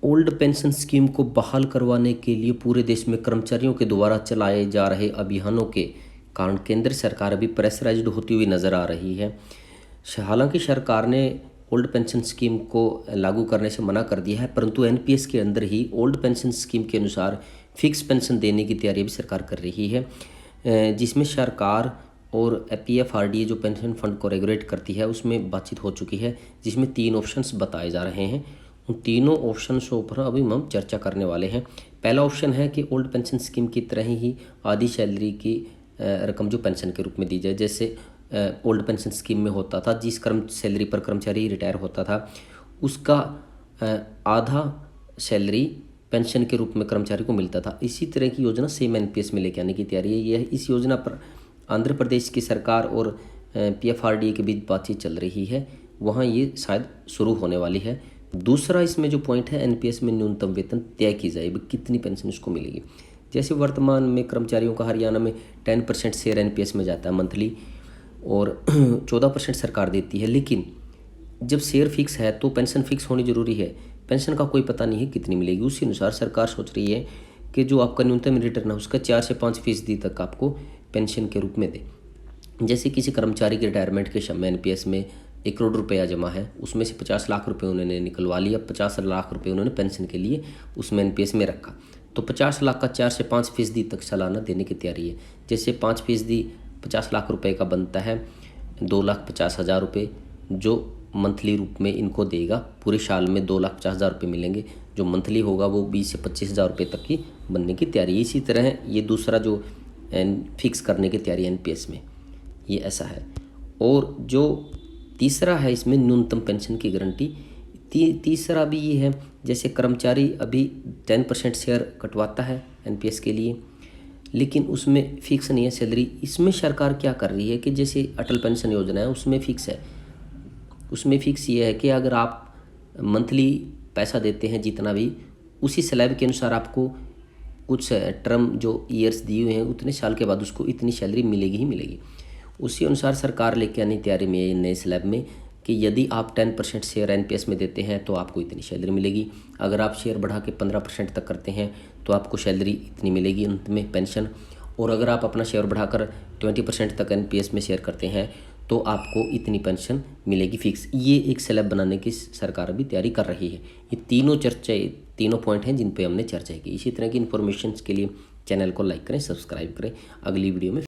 Old pension scheme को बहाल करवाने के लिए पूरे देश में कर्मचारियों के द्वारा चलाए जा रहे अभियानों के कारण केंद्र सरकार अभी प्रेशराइज्ड होती हुई नज़र आ रही है। हालांकि सरकार ने ओल्ड पेंशन स्कीम को लागू करने से मना कर दिया है, परंतु एनपीएस के अंदर ही ओल्ड पेंशन स्कीम के अनुसार फिक्स पेंशन देने की तैयारी भी सरकार कर रही है, जिसमें सरकार और पीएफआरडीए जो पेंशन फंड को रेगुलेट करती है उसमें बातचीत हो चुकी है, जिसमें 3 ऑप्शंस बताए जा रहे हैं। उन तीनों ऑप्शंसों पर अभी हम चर्चा करने वाले हैं। पहला ऑप्शन है कि ओल्ड पेंशन स्कीम की तरह ही आधी सैलरी की रकम जो पेंशन के रूप में दी जाए, जैसे ओल्ड पेंशन स्कीम में होता था। जिस सैलरी पर कर्मचारी रिटायर होता था उसका आधा सैलरी पेंशन के रूप में कर्मचारी को मिलता था। इसी तरह की योजना सेम एनपीएस में लेके आने की तैयारी है। यह इस योजना पर आंध्र प्रदेश की सरकार और पीएफआरडीए के बीच बातचीत चल रही है, वहाँ ये शायद शुरू होने वाली है। दूसरा इसमें जो पॉइंट है, एनपीएस में न्यूनतम वेतन तय की जाए, कितनी पेंशन उसको मिलेगी। जैसे वर्तमान में कर्मचारियों का हरियाणा में 10% शेयर एनपीएस में जाता है मंथली और 14% सरकार देती है, लेकिन जब शेयर फिक्स है तो पेंशन फिक्स होनी जरूरी है। पेंशन का कोई पता नहीं है कितनी मिलेगी। उसी अनुसार सरकार सोच रही है कि जो आपका न्यूनतम रिटर्न है उसका 4 से 5% तक आपको पेंशन के रूप में दे। जैसे किसी कर्मचारी के रिटायरमेंट के समय एनपीएस में 1 करोड़ रुपया जमा है, उसमें से 50 लाख रुपए उन्होंने निकलवा लिया, 50 लाख रुपए उन्होंने पेंशन के लिए उसमें एनपीएस में रखा, तो 50 लाख का 4 से 5% तक सालाना देने की तैयारी है। जैसे 5% 50 लाख रुपए का बनता है 2,50,000 रुपये, जो मंथली रूप में इनको देगा। पूरे साल में 2,50,000 रुपये मिलेंगे, जो मंथली होगा वो 20 से 25,000 रुपये तक की बनने की तैयारी है। इसी तरह ये दूसरा जो फिक्स करने की तैयारी एनपीएस में, ये ऐसा है। और जो तीसरा है इसमें न्यूनतम पेंशन की गारंटी, तीसरा भी ये है, जैसे कर्मचारी अभी 10% शेयर कटवाता है एनपीएस के लिए, लेकिन उसमें फिक्स नहीं है सैलरी। इसमें सरकार क्या कर रही है कि जैसे अटल पेंशन योजना है उसमें फिक्स है। उसमें फिक्स ये है कि अगर आप मंथली पैसा देते हैं जितना भी, उसी स्लैब के अनुसार आपको कुछ टर्म जो ईयर्स दिए हुए हैं उतने साल के बाद उसको इतनी सैलरी मिलेगी ही मिलेगी। उसी अनुसार सरकार लेके आनी तैयारी में नए स्लैब में कि यदि आप 10% शेयर एनपीएस में देते हैं तो आपको इतनी सैलरी मिलेगी। अगर आप शेयर बढ़ा के 15% तक करते हैं तो आपको सैलरी इतनी मिलेगी अंत में पेंशन। और अगर आप अपना शेयर बढ़ाकर 20% तक एनपीएस में शेयर करते हैं तो आपको इतनी पेंशन मिलेगी फिक्स। ये एक स्लैब बनाने की सरकार अभी तैयारी कर रही है। ये तीनों पॉइंट हैं जिन पे हमने चर्चा की। इसी तरह की इन्फॉर्मेशन के लिए चैनल को लाइक करें, सब्सक्राइब करें। अगली वीडियो में